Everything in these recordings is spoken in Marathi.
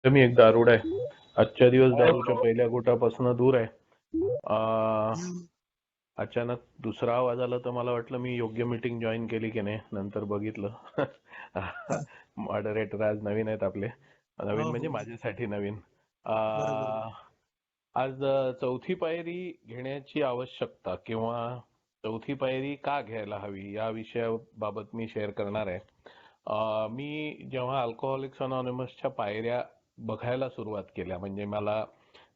तर मी एक दारुडा आहे. आजच्या दिवस दारूच्या पहिल्या घोटापासून दूर आहे. आ, अचानक दुसरा आवाज आला तर मला वाटलं मी योग्य मीटिंग जॉईन केली की नाही. नंतर बघितलं मॉडरेटर आज नवीन आहेत आपले. नवीन हो, म्हणजे हो. माझ्यासाठी नवीन. बरोबर. आज चौथी पायरी घेण्याची आवश्यकता किंवा चौथी पायरी का घ्यायला हवी या विषयाबाबत मी शेअर करणार आहे. मी जेव्हा अल्कोहोलिक्स अनॉनिमसच्या पायऱ्या बघायला सुरुवात केल्या म्हणजे मला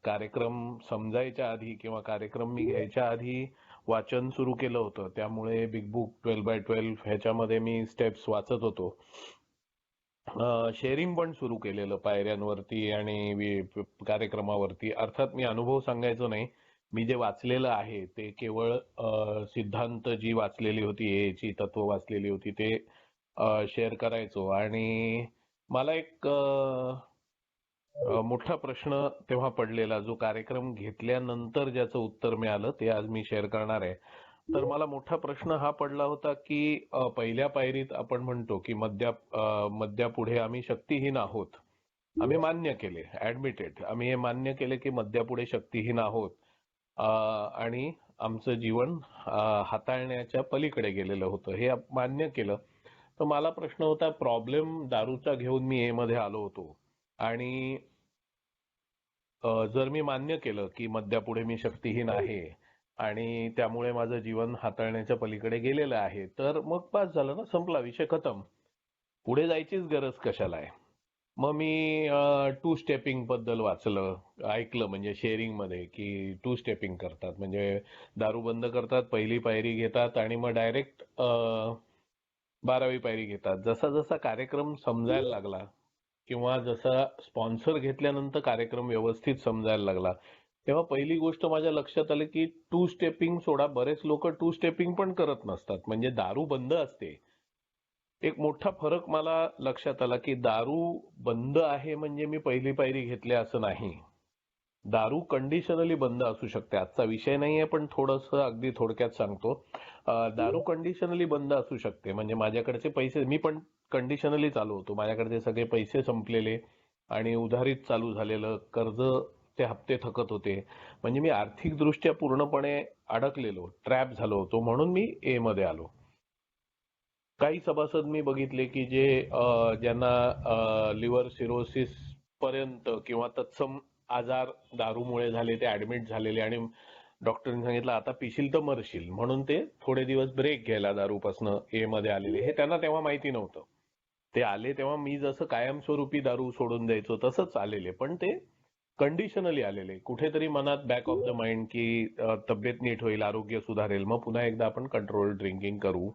कार्यक्रम समजायच्या आधी किंवा कार्यक्रम मी घ्यायच्या आधी वाचन सुरू केलं होतं. त्यामुळे बिग बुक 12x12 ह्याच्यामध्ये मी स्टेप्स वाचत होतो. शेअरिंग पण सुरू केलेलं पायऱ्यांवरती आणि कार्यक्रमावरती. अर्थात मी अनुभव सांगायचो नाही. मी जे वाचलेलं आहे ते केवळ सिद्धांत जी वाचलेली होती, एची तत्व वाचलेली होती ते शेअर करायचो. आणि मला एक मोठा प्रश्न तेव्हा पडलेला, जो कार्यक्रम घेतल्यानंतर ज्याचं उत्तर मिळालं ते आज मी शेअर करणार आहे. तर मला मोठा प्रश्न हा पडला होता की पहिल्या पायरीत आपण म्हणतो की मद्यापुढे आम्ही शक्तिहीन आहोत. आम्ही मान्य केले, ऍडमिटेड, आम्ही हे मान्य केले की मद्यापुढे शक्तिहीन आहोत. आणि आमचं जीवन हाताळण्याच्या पलीकडे गेलेलं होतं हे मान्य केलं. तर मला प्रश्न होता, प्रॉब्लेम दारूचा घेऊन मी ए मध्ये आलो होतो आणि जर मी मान्य केलं की मद्यापुढे मी शक्तिहीन आहे आणि त्यामुळे माझं जीवन हाताळण्याच्या पलीकडे गेलेलं आहे, तर मग पास झालं ना, संपला विषय, खतम. पुढे जायचीच गरज कशाला आहे. मग मी टू स्टेपिंग बद्दल वाचलं, ऐकलं, म्हणजे शेअरिंग मध्ये की टू स्टेपिंग करतात, म्हणजे दारू बंद करतात, पहिली पायरी घेतात आणि मग डायरेक्ट 12वी पायरी घेतात. जसा जसा कार्यक्रम समजायला लागला किंवा जसा स्पॉन्सर घेतल्यानंतर कार्यक्रम व्यवस्थित समजायला लागला, तेव्हा पहिली गोष्ट माझ्या लक्षात आली की टू स्टेपिंग सोडा, बरेच लोक टू स्टेपिंग पण करत नसतात, म्हणजे दारू बंद असते. एक मोठा फरक मला लक्षात आला की दारू बंद आहे म्हणजे मी पहिली पायरी घेतली असं नाही. दारू कंडिशनली बंद असू शकते. आजचा विषय नाहीये पण थोडंसं अगदी थोडक्यात सांगतो. दारू कंडिशनली बंद असू शकते. म्हणजे माझ्याकडचे पैसे, मी पण कंडिशनली चालू होतो, माझ्याकडचे सगळे पैसे संपलेले आणि उधारीत चालू झालेलं कर्ज, ते हप्ते थकत होते. म्हणजे मी आर्थिकदृष्ट्या पूर्णपणे अडकलेलो, ट्रॅप झालो होतो, म्हणून मी ए मध्ये आलो. काही सभासद मी बघितले की जे ज्यांना लिव्हर सिरोसिस पर्यंत किंवा तत्सम आजार दारूमुळे झाले, ते ऍडमिट झालेले आणि डॉक्टरने सांगितलं आता पिशील तर मरशील, म्हणून ते थोडे दिवस ब्रेक घ्यायला दारूपासनं ए मध्ये आलेले. हे त्यांना तेव्हा माहिती नव्हतं. ते आले तेव्हा मी जसं कायमस्वरूपी दारू सोडून द्यायचो तसंच आलेले, पण ते कंडिशनली आलेले. कुठेतरी मनात बॅक ऑफ द माइंड की तब्येत नीट होईल, आरोग्य सुधारेल, मग पुन्हा एकदा आपण कंट्रोल ड्रिंकिंग करू,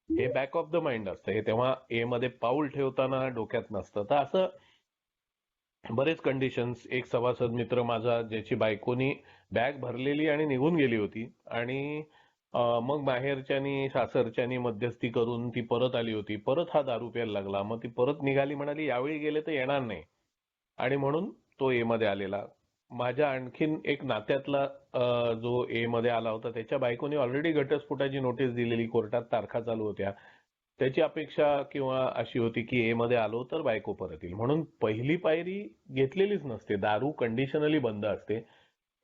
हे बॅक ऑफ द माइंड असतं. हे तेव्हा ए मध्ये पाऊल ठेवताना डोक्यात नसतं. तर असं बरेच कंडिशन्स. एक सभासद मित्र माझा, ज्याची बायकोनी बॅग भरलेली आणि निघून गेली होती आणि मग माहेरच्यानी सासरच्यानी मध्यस्थी करून ती परत आली होती. परत हा दारू प्यायला लागला. मग ती परत निघाली, म्हणाली यावेळी गेले तर येणार नाही, आणि म्हणून तो ए मध्ये आलेला. माझ्या आणखीन एक नात्यातला जो ए मध्ये आला होता, त्याच्या बायकोने ऑलरेडी घटस्फोटाची नोटीस दिलेली, कोर्टात तारखा चालू होत्या. त्याची अपेक्षा किंवा अशी होती की ए मध्ये आलो तर बायको परत येईल, म्हणून पहिली पायरी घेतलेलीच नसते. दारू कंडिशनली बंद असते.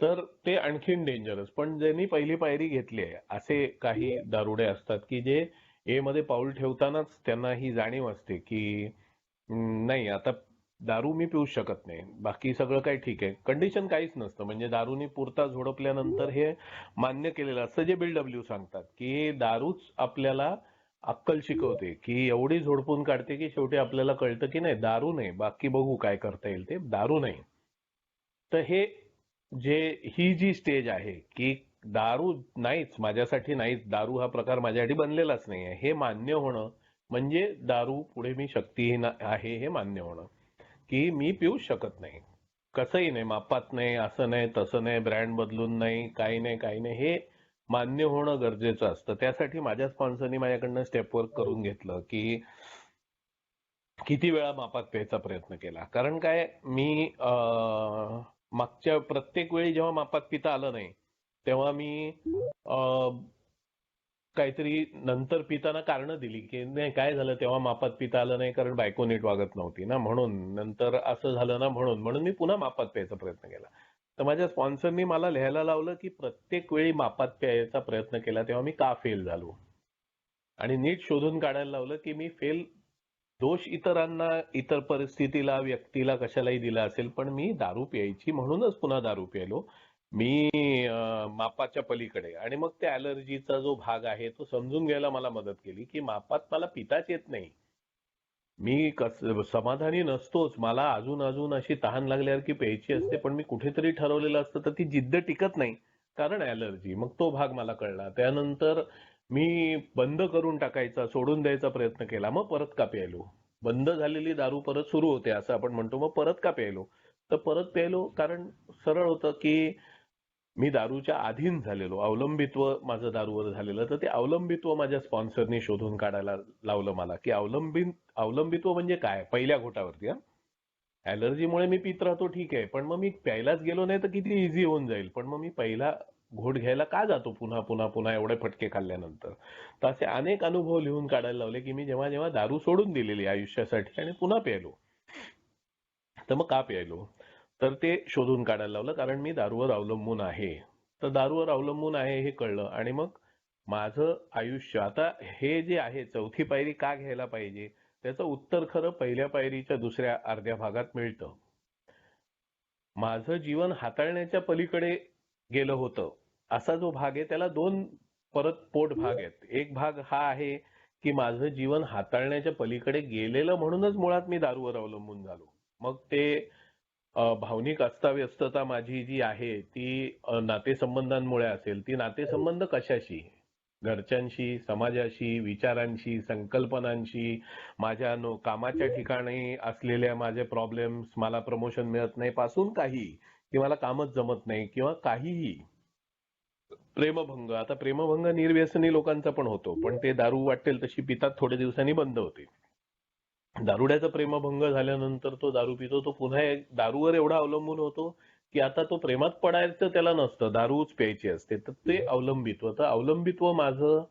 तर ते आणखीन डेंजरस. पण ज्यांनी पहिली पायरी घेतली आहे, असे काही दारुडे असतात की जे ए मध्ये पाऊल ठेवतानाच त्यांना ही जाणीव असते की नाही, आता दारू मी पिऊच शकत नाही, बाकी सगळं काही ठीक आहे, कंडिशन काहीच नसतं. म्हणजे दारूनी पुरता झोडपल्यानंतर हे मान्य केलेलं असतं, जे बिलडब्ल्यू सांगतात की दारूच आपल्याला अक्कल शिकवते, की एवढी झोडपून काढते की शेवटी आपल्याला कळतं की नाही, दारू नाही, बाकी बघू काय करता येईल, ते दारू नाही. तर हे जे ही जी स्टेज आहे की दारू नाहीच, माझ्यासाठी नाहीच, दारू हा प्रकार माझ्यासाठी बनलेलाच नाहीये, हे मान्य होणं म्हणजे दारू पुढे मी शक्तीहीन आहे हे मान्य होणं. की मी पिऊच शकत नाही, कसंही नाही, मापात नाही, असं नाही तसं नाही, ब्रँड बदलून नाही, काही नाही काही नाही, हे मान्य होणं गरजेचं असतं. त्यासाठी माझ्या स्पॉन्सरनी माझ्याकडनं स्टेप वर्क करून घेतलं की किती वेळा मापात प्यायचा प्रयत्न केला. कारण काय, मी मागच्या प्रत्येक वेळी जेव्हा मापात पिता आलं नाही, तेव्हा मी काहीतरी नंतर पिताना कारणं दिली की नाही काय झालं तेव्हा मापात पिता आलं नाही कारण बायको नीट वागत नव्हती ना म्हणून, नंतर असं झालं ना म्हणून मी पुन्हा मापात प्यायचा प्रयत्न केला. तर माझ्या स्पॉन्सरनी मला लिहायला लावलं की प्रत्येक वेळी मापात प्यायचा प्रयत्न केला तेव्हा मी का फेल झालो, आणि नीट शोधून काढायला लावलं की मी दोष इतरांना, इतर परिस्थितीला, व्यक्तीला कशालाही दिला असेल, पण मी दारू प्यायची म्हणूनच पुन्हा दारू प्यायलो. मी मापाच्या पलीकडे, आणि मग त्या ॲलर्जीचा जो भाग आहे तो समजून घ्यायला मला मदत केली की मापात मला पिताच येत नाही. मी समाधानी नसतोच, मला अजून अजून अशी तहान लागल्यावर की प्यायची असते, पण मी कुठेतरी ठरवलेलं असतं तर ती जिद्द टिकत नाही कारण ॲलर्जी. मग तो भाग मला कळला. त्यानंतर मी बंद करून टाकायचा, सोडून द्यायचा प्रयत्न केला. मग परत का प्यायलो, बंद झालेली दारू परत सुरू होते असं आपण म्हणतो. मग परत का प्यायलो, तर परत प्यायलो कारण सरळ होतं की मी दारूच्या अधीन झालेलो, अवलंबित्व माझं दारूवर झालेलं. तर ते अवलंबित्व माझ्या स्पॉन्सरनी शोधून काढायला लावलं मला की अवलंबित्व म्हणजे काय. पहिल्या घोटावरती ॲलर्जीमुळे मी पित राहतो ठीक आहे, पण मग मी प्यायलाच गेलो नाही तर किती इझी होऊन जाईल. पण मग मी पहिला घोट घ्यायला का जातो पुन्हा पुन्हा पुन्हा एवढे फटके खाल्ल्यानंतर. तर असे अनेक अनुभव लिहून काढायला लावले की मी जेव्हा जेव्हा दारू सोडून दिलेली आयुष्यासाठी आणि पुन्हा प्यायलो, तर मग का प्यायलो, तर ते शोधून काढायला लावलं. कारण मी दारूवर अवलंबून आहे. तर दारूवर अवलंबून आहे हे कळलं, आणि मग माझं आयुष्य आता हे जे आहे चौथी पायरी का घ्यायला पाहिजे त्याचं उत्तर खरं पहिल्या पायरीच्या दुसऱ्या अर्ध्या भागात मिळतं. माझं जीवन हाताळण्याच्या पलीकडे गेलं होतं असा जो भाग आहे त्याला दोन परत पोट भाग आहेत. एक भाग हा आहे की माझं जीवन हाताळण्याच्या पलीकडे गेलेलं म्हणूनच मुळात मी दारूवर अवलंबून झालो. मग ते भावनिक अस्ताव्यस्तता माझी जी आहे ती नातेसंबंधांमुळे असेल. ती नातेसंबंध कशाशी, घरच्यांशी, समाजाशी, विचारांशी, संकल्पनांशी, माझ्या कामाच्या ठिकाणी असलेल्या माझे प्रॉब्लेम्स, मला प्रमोशन मिळत नाही पासून काही, की मला कामच जमत नाही किंवा काहीही, प्रेमभंग. आता प्रेमभंग निर्व्यसनी लोकांचा पण होतो, पण ते दारू वाटेल तशी पितात, थोड्या दिवसांनी बंद होते. दारुड्याचा प्रेमभंग झाल्यानंतर तो दारू पितो, तो पुन्हा दारूवर एवढा अवलंबून होतो की आता तो प्रेमात पडायचं त्याला नसतं, दारूच प्यायची असते. तर ते अवलंबित्व. तर अवलंबित्व माझं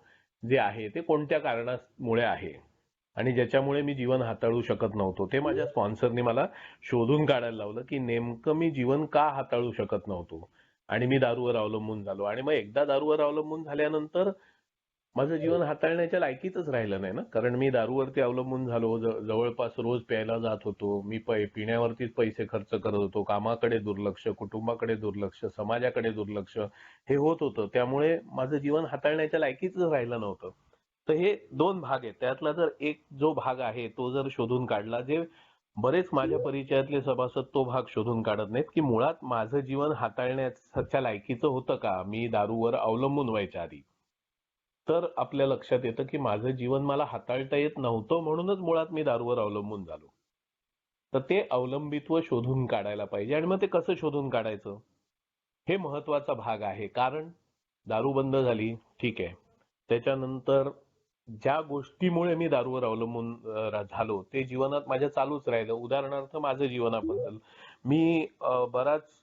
जे आहे ते कोणत्या कारणामुळे आहे आणि ज्याच्यामुळे मी जीवन हाताळू शकत नव्हतो, ते माझ्या स्पॉन्सरनी मला शोधून काढायला लावलं की नेमकं मी जीवन का हाताळू शकत नव्हतो आणि मी दारूवर अवलंबून झालो. आणि मग एकदा दारूवर अवलंबून झाल्यानंतर माझं जीवन हाताळण्याच्या लायकीचंच राहिलं नाही ना, कारण मी दारूवरती अवलंबून झालो. जवळपास रोज प्यायला जात होतो मी, पिण्यावरतीच पैसे खर्च करत होतो, कामाकडे दुर्लक्ष, कुटुंबाकडे दुर्लक्ष, समाजाकडे दुर्लक्ष हे होत होतं. त्यामुळे माझं जीवन हाताळण्याच्या लायकीचंच राहिलं नव्हतं. तर हे दोन भाग आहेत, त्यातला जर एक जो भाग आहे तो जर शोधून काढला, जे बरेच माझ्या परिचयातले सभासद तो भाग शोधून काढत नाहीत की मुळात माझं जीवन हाताळण्याच्या लायकीचं होतं का मी दारूवर अवलंबून व्हायच्या आधी, तर आपल्या लक्षात येतं की माझं जीवन मला हाताळता येत नव्हतं म्हणूनच मुळात मी दारूवर अवलंबून झालो. तर ते अवलंबित्व शोधून काढायला पाहिजे. आणि मग ते कसं शोधून काढायचं हे महत्वाचा भाग आहे. कारण दारू बंद झाली ठीक आहे, त्याच्यानंतर ज्या गोष्टीमुळे मी दारूवर अवलंबून झालो ते जीवनात माझ्या चालूच राहिलं. उदाहरणार्थ माझं जीवनाबद्दल मी बराच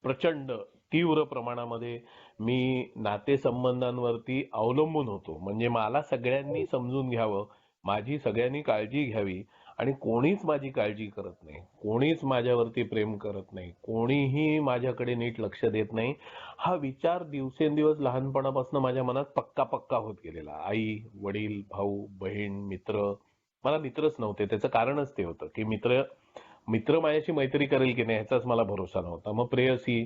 प्रचंड तीव्र प्रमाणामध्ये मी नातेसंबंधांवरती अवलंबून होतो. म्हणजे मला सगळ्यांनी समजून घ्यावं, माझी सगळ्यांनी काळजी घ्यावी, आणि कोणीच माझी काळजी करत नाही, कोणीच माझ्यावरती प्रेम करत नाही, कोणीही माझ्याकडे नीट लक्ष देत नाही, हा विचार दिवसेंदिवस लहानपणापासून माझ्या मनात पक्का पक्का होत गेलेला. आई, वडील, भाऊ, बहीण, मित्र, मला मित्रच नव्हते. त्याचं कारणच ते होतं की मित्र मित्र माझ्याशी मैत्री करेल की नाही ह्याचाच मला भरोसा नव्हता. मग प्रेयसी,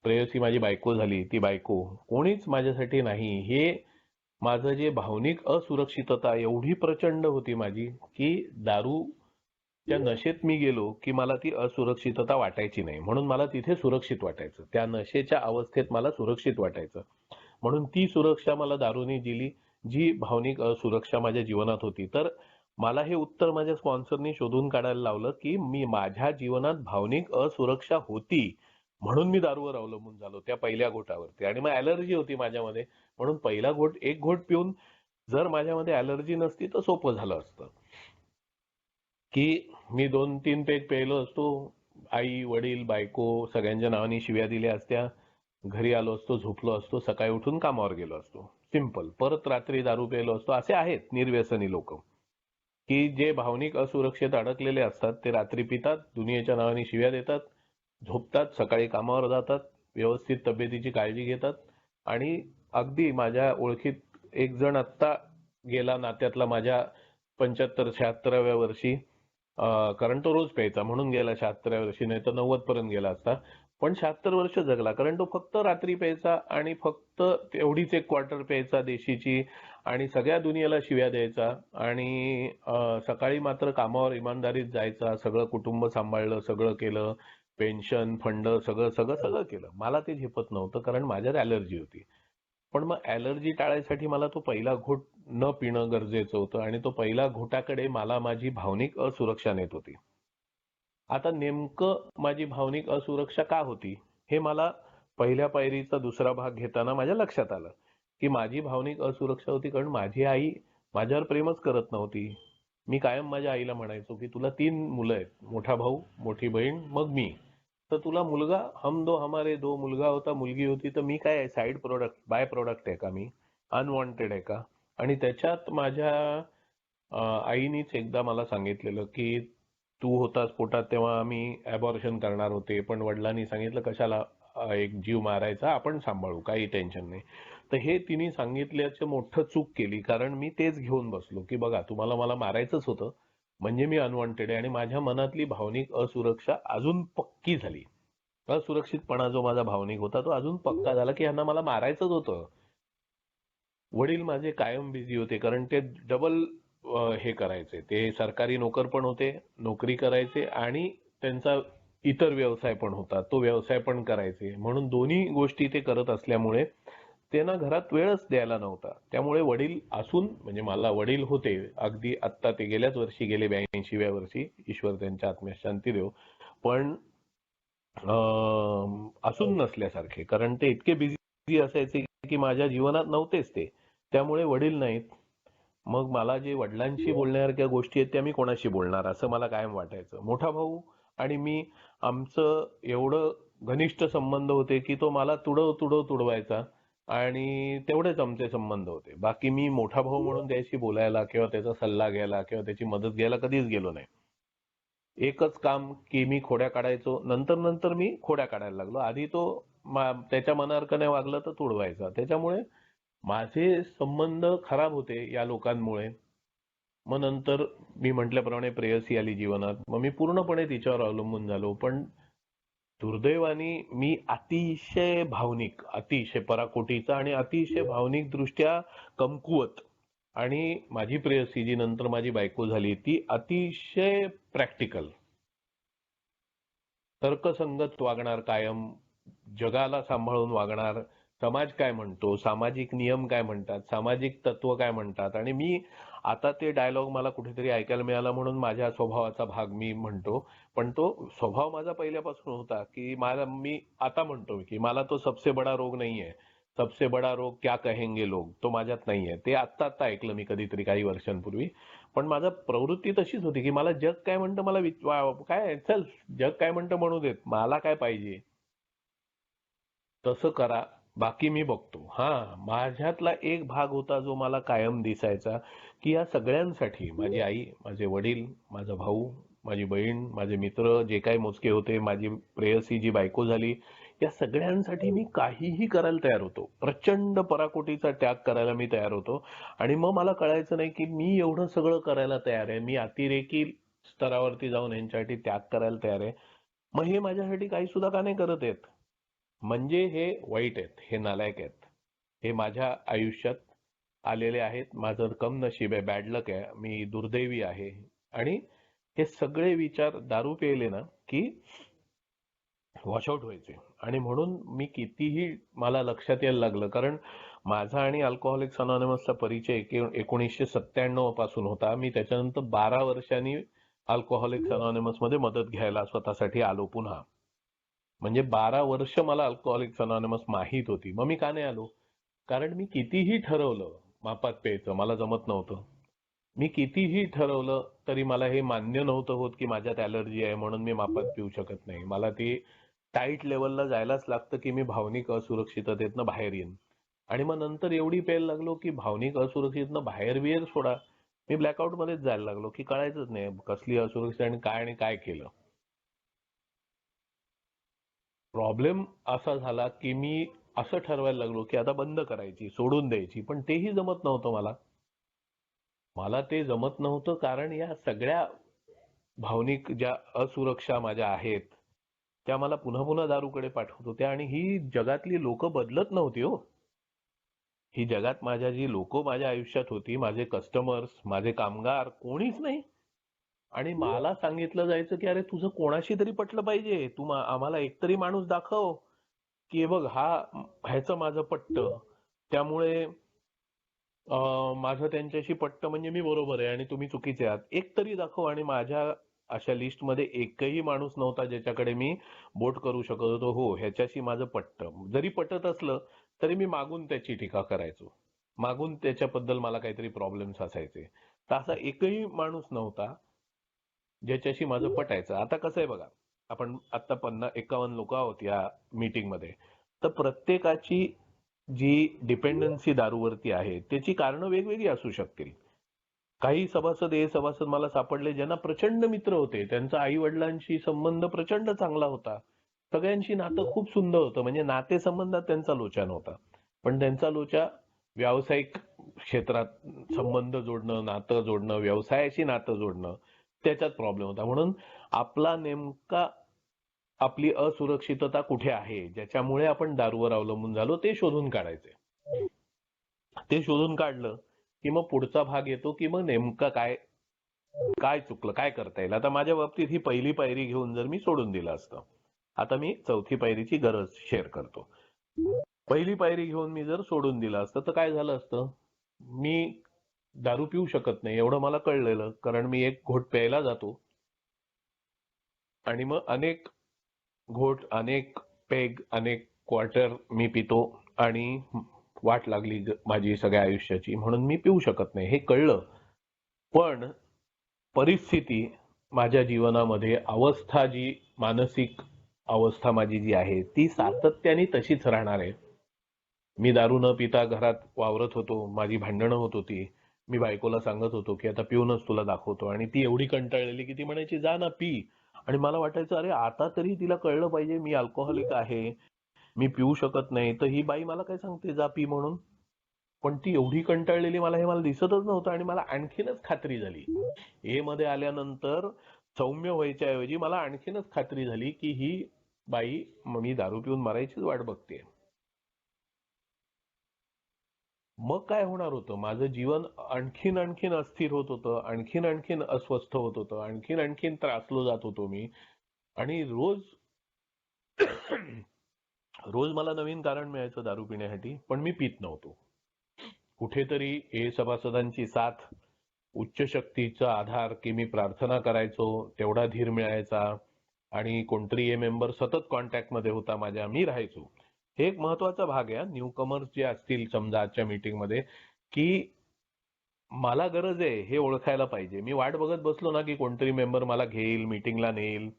प्रेयसी माझी बायको झाली, ती बायको, कोणीच माझ्यासाठी नाही. हे माझं जे भावनिक असुरक्षितता एवढी प्रचंड होती माझी की दारूच्या नशेत मी गेलो की मला ती असुरक्षितता वाटायची नाही, म्हणून मला तिथे सुरक्षित वाटायचं. त्या नशेच्या अवस्थेत मला सुरक्षित वाटायचं, म्हणून ती सुरक्षा मला दारूने दिली, जी भावनिक असुरक्षा माझ्या जीवनात होती. तर मला हे उत्तर माझ्या स्पॉन्सरनी शोधून काढायला लावलं की मी, माझ्या जीवनात भावनिक असुरक्षा होती म्हणून मी दारूवर अवलंबून झालो त्या पहिल्या घोटावरती. आणि मग ॲलर्जी होती माझ्यामध्ये, म्हणून पहिला घोट, एक घोट पिऊन जर माझ्यामध्ये ॲलर्जी नसती तर सोपं झालं असतं की मी 2-3 पेग प्यायलो असतो, आई, वडील, बायको सगळ्यांच्या नावाने शिव्या दिल्या असत्या, घरी आलो असतो, झोपलो असतो, सकाळी उठून कामावर गेलो असतो. सिंपल. परत रात्री दारू प्यायलो असतो. असे आहेत निर्व्यसनी लोक की जे भावनिक असुरक्षेत अडकलेले असतात. ते रात्री पितात, दुनियेच्या नावाने शिव्या देतात, झोपतात, सकाळी कामावर जातात, व्यवस्थित तब्येतीची काळजी घेतात. आणि अगदी माझ्या ओळखीत एक जण आत्ता गेला नात्यातला माझ्या 75-76व्या वर्षी. कारण तो रोज प्यायचा म्हणून गेला 76व्या वर्षी, नाही तर 90 पर्यंत गेला असता. पण 76 वर्ष जगला कारण तो फक्त रात्री प्यायचा आणि फक्त तेवढीच एक क्वार्टर प्यायचा देशीची आणि सगळ्या दुनियेला शिव्या द्यायचा. आणि सकाळी मात्र कामावर इमानदारीत जायचा, सगळं कुटुंब सांभाळलं, सगळं केलं, पेन्शन फंड सगळं सगळं सगळं केलं. मला ते झेपत नव्हतं कारण माझ्यात ॲलर्जी होती. पण मग ॲलर्जी टाळायसाठी मला तो पहिला घोट न पिणं गरजेचं होतं आणि तो पहिला घोटाकडे मला माझी भावनिक असुरक्षा नेत होती. आता नेमकं माझी भावनिक असुरक्षा का होती हे मला पहिल्या पायरीचा दुसरा भाग घेताना माझ्या लक्षात आलं की माझी भावनिक असुरक्षा होती कारण माझी आई माझ्यावर प्रेमच करत नव्हती. मी कायम माझ्या आईला म्हणायचो की तुला 3 मुलं आहेत, मोठा भाऊ, मोठी बहीण, मग मी. तर तुला मुलगा, हम दो हमारे दो, मुलगा होता मुलगी होती, तर मी काय साईड प्रोडक्ट बाय प्रोडक्ट आहे का, मी अनवॉन्टेड आहे का? आणि त्याच्यात माझ्या आईनीच एकदा मला सांगितलेलं की तू होतास पोटात तेव्हा आम्ही अबॉर्शन करणार होते, पण वडिलांनी सांगितलं कशाला एक जीव मारायचा, आपण सांभाळू, काही टेन्शन नाही. तर हे तिने सांगितल्याचं मोठं चूक केली कारण मी तेच घेऊन बसलो की बघा तुम्हाला मला मारायचंच होतं म्हणजे मी अनवॉन्टेड आहे. आणि माझ्या मनातली भावनिक असुरक्षा अजून पक्की झाली. असुरक्षितपणा जो माझा भावनिक होता तो अजून पक्का झाला की ह्यांना मला मारायचंच होतं. वडील माझे कायम बिझी होते कारण ते डबल हे करायचे, ते सरकारी नोकर पण होते, नोकरी करायचे आणि त्यांचा इतर व्यवसाय पण होता, तो व्यवसाय पण करायचे. म्हणून दोन्ही गोष्टी ते करत असल्यामुळे त्यांना घरात वेळच द्यायला नव्हता. त्यामुळे वडील असून म्हणजे मला वडील होते अगदी आत्ता ते गेल्याच वर्षी गेले 82व्या वर्षी, ईश्वर त्यांच्या आत्म्यास शांती देव. पण असून नसल्यासारखे कारण ते इतके बिझी असायचे की माझ्या जीवनात नव्हतेच ते. त्यामुळे वडील नाहीत. मग मला जे वडिलांशी बोलण्यासारख्या गोष्टी आहेत त्या मी कोणाशी बोलणार असं मला कायम वाटायचं. मोठा भाऊ आणि मी आमचं एवढं घनिष्ठ संबंध होते की तो मला तुडवायचा आणि तेवढेच आमचे संबंध होते. बाकी मी मोठा भाऊ म्हणून त्याशी बोलायला किंवा त्याचा सल्ला घ्यायला किंवा त्याची मदत घ्यायला कधीच गेलो नाही. एकच काम की मी खोड्या काढायचो, नंतर नंतर मी खोड्या काढायला लागलो. आधी तो त्याच्या मनासारखं नाही वागलं तर तुडवायचा. त्याच्यामुळे माझे संबंध खराब होते या लोकांमुळे. मग नंतर मी म्हटल्याप्रमाणे प्रेयसी आली जीवनात, मग मी पूर्णपणे तिच्यावर अवलंबून झालो. पण दुर्दैवाने मी अतिशय भावनिक, अतिशय पराकोटीचा आणि अतिशय भावनिक दृष्ट्या कमकुवत. आणि माझी प्रेयसी जी नंतर माझी बायको झाली ती अतिशय प्रॅक्टिकल, तर्कसंगत वागणार, कायम जगाला सांभाळून वागणार. समाज काय म्हणतो, सामाजिक नियम काय म्हणतात, सामाजिक तत्व काय म्हणतात. आणि मी आता ते डायलॉग मला कुठेतरी ऐकायला मिळाला म्हणून माझ्या स्वभावाचा भाग मी म्हणतो. पण तो स्वभाव माझा पहिल्यापासून होता की मी आता म्हणतो की मला तो सबसे बडा रोग नाहीये, सबसे बडा रोग क्या कहेंगे लोग, तो माझ्यात नाहीये. ते आत्ता आत्ता ऐकलं मी कधीतरी काही वर्षांपूर्वी. पण माझा प्रवृत्ती तशीच होती की मला जग काय म्हणतं, मला काय चल जग काय म्हणतं म्हणू देत, मला काय पाहिजे तसं करा, बाकी मी बघतो. माझ्यातला एक भाग होता जो मला कायम दिसायचा की या सगळ्यांसाठी माझी आई, माझे वडील, माझा भाऊ, माझी बहीण, माझे मित्र जे काही मोजके होते, माझी प्रेयसी जी बायको झाली, या सगळ्यांसाठी मी काहीही करायला तयार होतो. प्रचंड पराकोटीचा त्याग करायला मी तयार होतो. आणि मग मला कळायचं नाही की मी एवढं सगळं करायला तयार आहे, मी अतिरेकी स्तरावरती जाऊन यांच्यासाठी त्याग करायला तयार आहे, मग हे माझ्यासाठी काही सुद्धा का नाही करत आहेत. म्हणजे हे वाईट आहेत, हे नालायक आहेत, हे माझ्या आयुष्यात आलेले आहेत, माझं कम नशीब आहे, बॅड लक आहे, मी दुर्दैवी आहे. आणि हे सगळे विचार दारू प्यायले ना की वॉशआउट व्हायचे. आणि म्हणून मी कितीही मला लक्षात यायला लागलं, कारण माझा आणि अल्कोहोलिक्स अनॉनिमसचा परिचय 1997 पासून होता. मी त्याच्यानंतर 12 वर्षांनी अल्कोहोलिक्स अनॉनिमस मध्ये मदत घ्यायला स्वतःसाठी आलो पुन्हा. म्हणजे 12 वर्ष मला अल्कोहोलिक्स अनॉनिमस माहीत होती. मग मी का नाही आलो? कारण मी कितीही ठरवलं मापात प्यायचं, मला जमत नव्हतं. मी कितीही ठरवलं तरी मला हे मान्य नव्हतं होत की माझ्यात ॲलर्जी आहे म्हणून मी मापात पिऊ शकत नाही. मला ती टाईट लेवलला जायलाच लागतं की मी भावनिक असुरक्षिततेतनं बाहेर येईन. आणि मग नंतर एवढी प्यायला लागलो की भावनिक असुरक्षितनं बाहेर बिहेर सोडा, मी ब्लॅकआउट मध्येच जायला लागलो की कळायचंच नाही कसली असुरक्षित आणि काय केलं. प्रॉब्लेम असा झाला की मी असं ठरवायला लागलो की आता बंद करायची, सोडून द्यायची, पण तेही जमत नव्हतं मला. मला ते जमत नव्हतं कारण या सगळ्या भावनिक ज्या असुरक्षा माझ्या आहेत त्या मला पुन्हा पुन्हा दारूकडे पाठवत होत्या. आणि ही जगातली लोक बदलत नव्हती हो. ही जगात माझ्या जी लोक माझ्या आयुष्यात होती, माझे कस्टमर्स, माझे कामगार, कोणीच नाही. आणि मला सांगितलं जायचं की अरे तुझं कोणाशी तरी पटलं पाहिजे, तू आम्हाला एकतरी माणूस दाखव की हे बघ ह्याचं माझं पटतं, त्यामुळे माझं त्यांच्याशी पटतं म्हणजे मी बरोबर आहे आणि तुम्ही चुकीचे आहात, एक तरी दाखव. आणि माझ्या अशा लिस्टमध्ये एकही माणूस नव्हता ज्याच्याकडे मी बोट करू शकत होतो हो ह्याच्याशी माझं पटतं. जरी पटत असलं तरी मी मागून त्याची टीका करायचो, मागून त्याच्याबद्दल मला काहीतरी प्रॉब्लेम्स असायचे. तर असा एकही माणूस नव्हता ज्याच्याशी माझं पटायचं. आता कसं आहे बघा, आपण आता 51 लोक आहोत या मीटिंग मध्ये, तर प्रत्येकाची जी डिपेंडन्सी दारूवरती आहे त्याची कारणं वेगवेगळी असू शकतील. काही सभासद मला सापडले ज्यांना प्रचंड मित्र होते, त्यांचा आई वडिलांशी संबंध प्रचंड चांगला होता, सगळ्यांशी नातं खूप सुंदर होतं, म्हणजे नातेसंबंधात त्यांचा लोचा नव्हता, पण त्यांचा लोचा व्यावसायिक क्षेत्रात संबंध जोडणं, नातं जोडणं, व्यवसायाशी नातं जोडणं, त्याच्यात प्रॉब्लेम होता. म्हणून आपला नेमका आपली असुरक्षितता कुठे आहे ज्याच्यामुळे आपण दारूवर अवलंबून झालो ते शोधून काढायचे. ते शोधून काढलं की मग पुढचा भाग येतो की मग नेमकं काय काय चुकलं, काय करता येईल. आता माझ्या बाबतीत ही पहिली पायरी घेऊन जर मी सोडून दिलं असतं, आता मी चौथी पायरीची गरज शेअर करतो. पहिली पायरी घेऊन मी जर सोडून दिलं असतं तर काय झालं असतं, मी दारू पिऊ शकत नाही एवढं मला कळलेलं, कारण मी एक घोट प्यायला जातो आणि मग अनेक घोट, अनेक पेग, अनेक क्वार्टर मी पितो आणि वाट लागली माझी सगळ्या आयुष्याची, म्हणून मी पिऊ शकत नाही हे कळलं. पण परिस्थिती माझ्या जीवनामध्ये अवस्था, जी मानसिक अवस्था माझी जी आहे ती सातत्याने तशीच राहणार आहे. मी दारू न पिता घरात वावरत होतो, माझी भांडणं होत होती, मी बायकोला सांगत होतो की आता पिऊनच तुला दाखवतो, आणि ती एवढी कंटाळलेली की ती म्हणायची जा ना पी. आणि मला वाटायचं अरे आता तरी तिला कळलं पाहिजे मी अल्कोहोलिक आहे, मी पिऊ शकत नाही, तर ही बाई मला काय सांगते जा पी म्हणून. पण ती एवढी कंटाळलेली मला दिसतच नव्हतं. आणि मला आणखीनच खात्री झाली ए मध्ये आल्यानंतर, सौम्य व्हायच्या ऐवजी मला आणखीनच खात्री झाली की ही बाई मी दारू पिऊन मरायचीच वाट बघते. मग काय होणार होतं, माझं जीवन आणखीन आणखीन अस्थिर होत होतं, आणखीन आणखीन अस्वस्थ होत होतं, आणखीन आणखीन त्रासलो जात होतो मी. आणि रोज रोज मला नवीन कारण मिळायचं दारू पिण्यासाठी, पण मी पित नव्हतो. कुठेतरी हे सभासदांची साथ, उच्च शक्तीचा आधार की मी प्रार्थना करायचो तेवढा धीर मिळायचा, आणि कोणतरी हे मेंबर सतत कॉन्टॅक्टमध्ये होता माझ्या, मी राहायचो. हे एक महत्वाचा भाग आहे न्यू कमर्स जे असतील समजा आजच्या मीटिंगमध्ये, की मला गरज आहे हे ओळखायला पाहिजे. मी वाट बघत बसलो ना की कोणतरी मेंबर मला घेईल, मीटिंगला नेईल.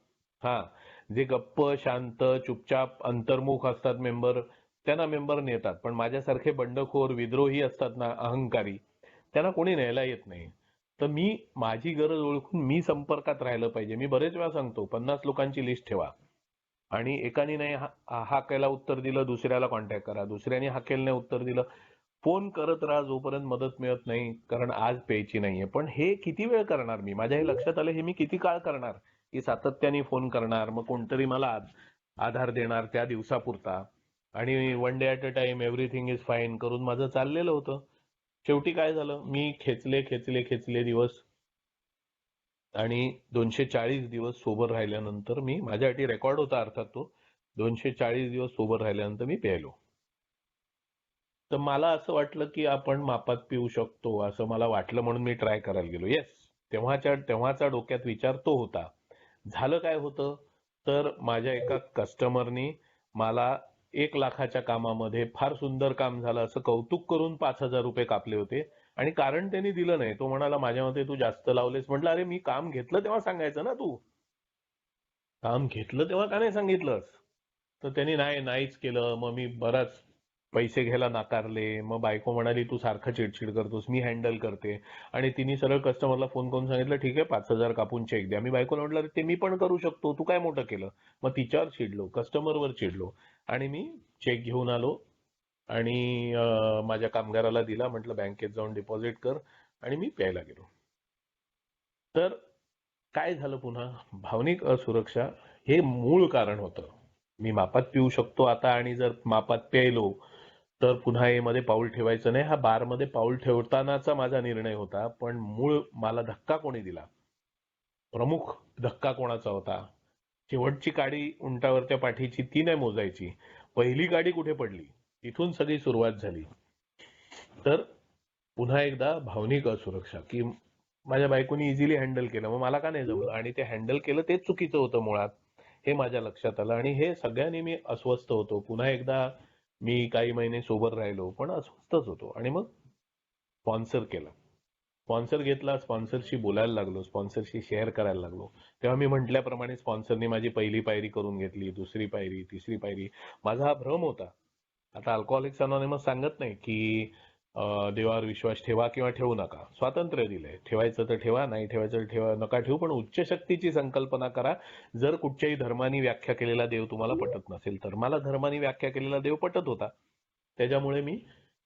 हा, जे गप्प शांत चुपचाप अंतर्मुख असतात मेंबर, त्यांना मेंबर नेतात, पण माझ्यासारखे बंडखोर विद्रोही असतात ना, अहंकारी, त्यांना कोणी न्यायला येत नाही. तर मी माझी गरज ओळखून मी संपर्कात राहिलं पाहिजे. मी बरेच वेळा सांगतो 50 लोकांची लिस्ट ठेवा, आणि एकाने नाही हाकेला उत्तर दिलं दुसऱ्याला कॉन्टॅक्ट करा, दुसऱ्याने हाकेलने उत्तर दिलं, फोन करत राहा जोपर्यंत मदत मिळत नाही, कारण आज प्यायची नाहीये. पण हे किती वेळ करणार मी, माझ्या हे लक्षात आलं हे मी किती काळ करणार, की सातत्याने फोन करणार, मग कोणतरी मला आधार देणार त्या दिवसापुरता, आणि one day at a time everything is fine करून माझं चाललेलं होतं. शेवटी काय झालं, मी खेचले खेचले खेचले दिवस, आणि 240 दिवस सोबर राहिल्यानंतर मी, माझ्यासाठी रेकॉर्ड होता अर्थात तो, 240 दिवस सोबर राहिल्यानंतर मी प्यायलो. तर मला असं वाटलं की आपण मापात पिऊ शकतो, असं मला वाटलं म्हणून मी ट्राय करायला गेलो. येस, तेव्हाचा डोक्यात विचार तो होता. झालं काय होतं, तर माझ्या एका कस्टमरनी मला 1 लाखाच्या कामामध्ये फार सुंदर काम झालं असं कौतुक करून 5,000 रुपये कापले होते, आणि कारण त्यांनी दिलं नाही. तो म्हणाला माझ्या मते तू जास्त लावलेस. म्हटलं अरे मी काम घेतलं तेव्हा सांगायचं ना, तू काम घेतलं तेव्हा का नाही सांगितलंस. तर त्यांनी नाहीच केलं. मग मी बराच पैसे घ्यायला नाकारले. मग बायको म्हणाली तू सारखं चिडचिड करतोस, मी हँडल करते. आणि तिने सरळ कस्टमरला फोन करून सांगितलं ठीक आहे 5,000 कापून चेक द्या. मी बायकोला म्हटलं "अरे ते मी पण करू शकतो, तू काय मोठं केलं". मग तिच्यावर चिडलो, कस्टमरवर चिडलो आणि मी चेक घेऊन आलो आणि माझ्या कामगाराला दिला. म्हटलं बँकेत जाऊन डिपॉझिट कर आणि मी प्यायला गेलो. तर काय झालं पुन्हा, भावनिक असुरक्षा हे मूळ कारण होतं. मी मापात पिऊ शकतो आता आणि जर मापात प्यायलो तर पुन्हा मध्ये पाऊल ठेवायचं नाही. हा बारमध्ये पाऊल ठेवतानाचा माझा निर्णय होता. पण मूळ मला धक्का कोणी दिला, प्रमुख धक्का कोणाचा होता? शेवटची काडी उंटावरच्या पाठीची ती नाही मोजायची, पहिली काडी कुठे पडली तिथून सगळी सुरुवात झाली. तर पुन्हा एकदा भावनिक असुरक्षा की माझ्या बायकोनी इझिली हँडल केलं, मग मला का नाही जमलं, आणि ते हँडल केलं तेच चुकीचं होतं मुळात, हे माझ्या लक्षात आलं. आणि हे सगळ्यांनी मी अस्वस्थ होतो. पुन्हा एकदा मी काही महिने सोबर राहिलो पण अस्वस्थच होतो. आणि मग स्पॉन्सर केला, स्पॉन्सर घेतला, स्पॉन्सरशी बोलायला लागलो, स्पॉन्सरशी शेअर करायला लागलो. तेव्हा मी म्हटल्याप्रमाणे स्पॉन्सरनी माझी पहिली पायरी करून घेतली, दुसरी पायरी, तिसरी पायरी. माझा हा भ्रम होता. आता अल्कोहोलिक्स अनॉनिमस सांगत नाही की देवावर विश्वास ठेवा किंवा ठेवू नका, स्वातंत्र्य दिलंय. ठेवायचं तर ठेवा, नाही ठेवायचं तर ठेवा, नका ठेवू, पण उच्च शक्तीची संकल्पना करा. जर कुठच्याही धर्मानी व्याख्या केलेला देव तुम्हाला पटत नसेल तर. मला धर्मानी व्याख्या केलेला देव पटत होता. त्याच्यामुळे मी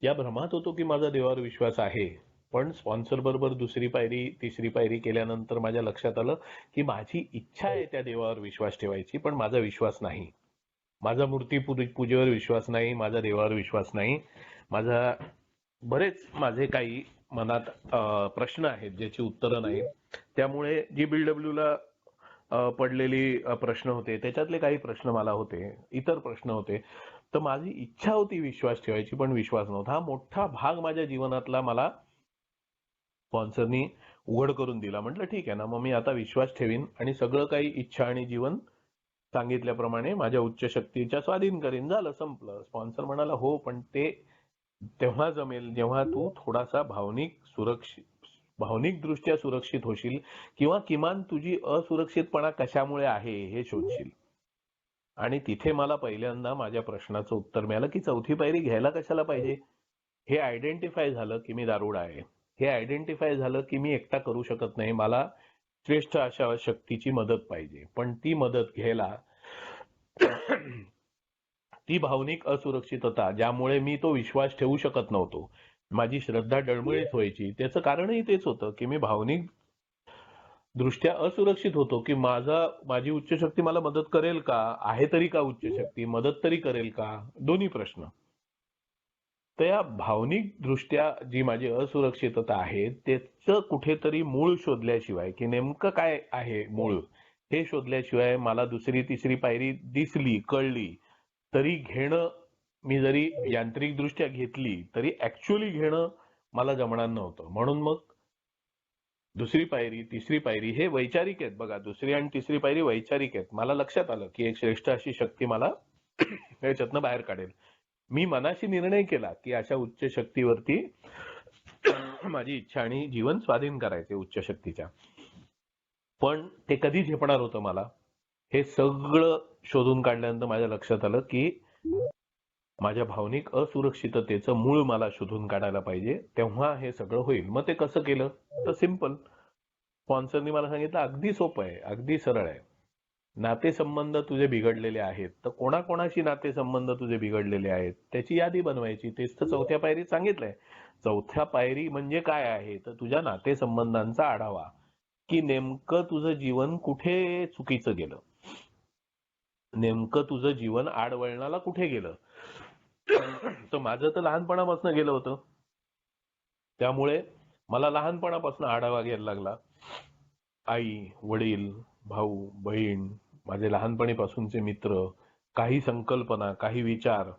या भ्रमात होतो की माझा देवावर विश्वास आहे. पण स्पॉन्सर बरोबर दुसरी पायरी, तिसरी पायरी केल्यानंतर माझ्या लक्षात आलं की माझी इच्छा आहे त्या देवावर विश्वास ठेवायची, पण माझा विश्वास नाही. माझा मूर्ती पूजेवर विश्वास नाही, माझा देवावर विश्वास नाही. माझा बरेच माझे काही मनात प्रश्न आहेत ज्याची उत्तरं नाहीत. त्यामुळे GBW ला पडलेली प्रश्न होते, त्याच्यातले काही प्रश्न मला होते, इतर प्रश्न होते. तर माझी इच्छा होती विश्वास ठेवायची, पण विश्वास नव्हता. हा मोठा भाग माझ्या जीवनातला मला स्पॉन्सरनी उघड करून दिला. म्हटलं ठीक आहे ना, मग मी आता विश्वास ठेवीन आणि सगळं काही इच्छा आणि जीवन सांगितल्याप्रमाणे माझ्या उच्च शक्तीच्या स्वाधीन करीन. झालं, संपलं. स्पॉन्सर म्हणाला हो, पण ते तेव्हा जमेल जेव्हा तू थोडासा भावनिक दृष्ट्या सुरक्षित होशील, किंवा किमान तुझी असुरक्षितपणा कशामुळे आहे हे शोधशील. आणि तिथे मला पहिल्यांदा माझ्या प्रश्नाचं उत्तर मिळालं की चौथी पायरी घ्यायला कशाला पाहिजे. हे आयडेंटिफाय झालं की मी दारुडा आहे. हे आयडेंटिफाय झालं की मी एकटा करू शकत नाही, मला श्रेष्ठ अशा शक्तीची मदत पाहिजे. पण ती मदत घ्यायला ती भावनिक असुरक्षितता ज्यामुळे मी तो विश्वास ठेवू शकत नव्हतो, माझी श्रद्धा डळमळीत व्हायची, त्याचं कारणही तेच होतं की मी भावनिक दृष्ट्या असुरक्षित होतो. की माझी उच्च शक्ती मला मदत करेल का, आहे तरी का उच्च शक्ती, मदत तरी करेल का, दोन्ही प्रश्न. तर या भावनिक दृष्ट्या जी माझी असुरक्षितता आहे त्याचं कुठेतरी मूळ शोधल्याशिवाय, की नेमकं काय आहे मूळ हे शोधल्याशिवाय, मला दुसरी तिसरी पायरी दिसली, कळली तरी घेणं, मी जरी यांत्रिकदृष्ट्या घेतली तरी ऍक्च्युअली घेणं मला जमणार नव्हतं. म्हणून मग दुसरी पायरी, तिसरी पायरी हे वैचारिक आहेत बघा. दुसरी आणि तिसरी पायरी वैचारिक आहेत. मला लक्षात आलं की एक श्रेष्ठ अशी शक्ती मला याच्यातनं बाहेर काढेल. मी मनाशी निर्णय केला की अशा उच्च शक्तीवरती माझी इच्छा आणि जीवन स्वाधीन करायचे उच्च शक्तीच्या. पण ते कधी झेपणार होतं मला, हे सगळं शोधून काढल्यानंतर माझ्या लक्षात आलं की माझ्या भावनिक असुरक्षिततेचं मूळ मला शोधून काढायला पाहिजे, तेव्हा हे सगळं होईल. मग ते कसं केलं तर सिंपल. स्पॉन्सरनी मला सांगितलं अगदी सोपं आहे, अगदी सरळ आहे. नातेसंबंध तुझे बिघडलेले आहेत तर कोणाकोणाशी नातेसंबंध तुझे बिघडलेले आहेत त्याची यादी बनवायची. तेच तर चौथ्या पायरीत सांगितलंय. चौथ्या पायरी म्हणजे काय आहे तर तुझ्या नातेसंबंधांचा आढावा, की नेमकं तुझं जीवन कुठे चुकीचं गेलं, नेमकं तुझं जीवन आडवळणाला कुठे गेलं. तर माझं तर लहानपणापासून गेलं होतं. त्यामुळे मला लहानपणापासून आढावा घ्यायला लागला. आई, वडील, भाऊ, बहीण, माझे लहानपणीपासूनचे मित्र, काही संकल्पना, काही विचार,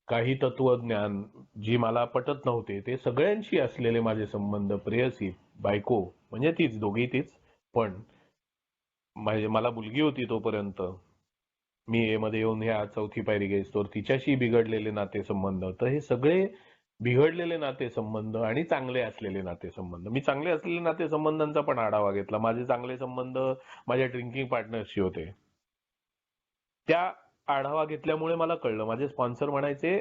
काही तत्वज्ञान जी मला पटत नव्हते ते सगळ्यांशी असलेले माझे संबंध, प्रेयसी, बायको म्हणजे तीच, दोघी तीच. पण मला मुलगी होती तोपर्यंत, मी मध्ये येऊन ह्या चौथी पायरी घ्यायचो, तिच्याशी बिघडलेले नातेसंबंध. तर हे सगळे बिघडलेले नातेसंबंध आणि चांगले असलेले नातेसंबंध, मी चांगले असलेले नातेसंबंधांचा पण आढावा घेतला. माझे चांगले संबंध माझ्या ड्रिंकिंग पार्टनरशी होते. त्या आढावा घेतल्यामुळे मला कळलं, माझे स्पॉन्सर म्हणायचे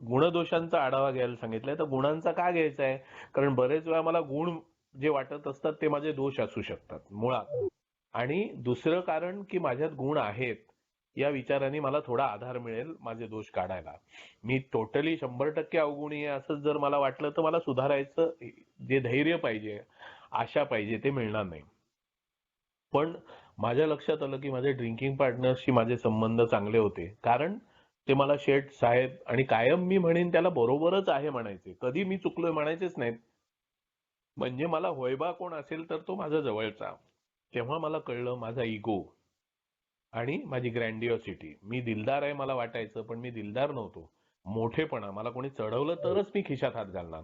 गुणदोषांचा आढावा घ्यायला सांगितलंय, तर गुणांचा का घ्यायचा आहे? कारण बरेच वेळा मला गुण जे वाटत असतात ते माझे दोष असू शकतात मुळात. आणि दुसरं कारण की माझ्यात गुण आहेत या विचाराने मला थोडा आधार मिळेल माझे दोष काढायला. मी टोटली 100% अवगुणी आहे असं जर मला वाटलं तर मला सुधारायचं जे धैर्य पाहिजे, आशा पाहिजे ते मिळणार नाही. पण माझ्या लक्षात आलं की माझे ड्रिंकिंग पार्टनरशी माझे संबंध चांगले होते, कारण ते मला शेठ, साहेब आणि कायम मी म्हणेन त्याला बरोबरच आहे म्हणायचे. कधी मी चुकलोय म्हणायचेच नाहीत. म्हणजे मला होयबा कोण असेल तर तो माझा जवळचा. तेव्हा मला कळलं माझा इगो आणि माझी ग्रँडिओसिटी. मी दिलदार आहे मला वाटायचं, पण मी दिलदार नव्हतो. मोठेपणा, मला कोणी चढवलं तरच मी खिशात हात घालणार.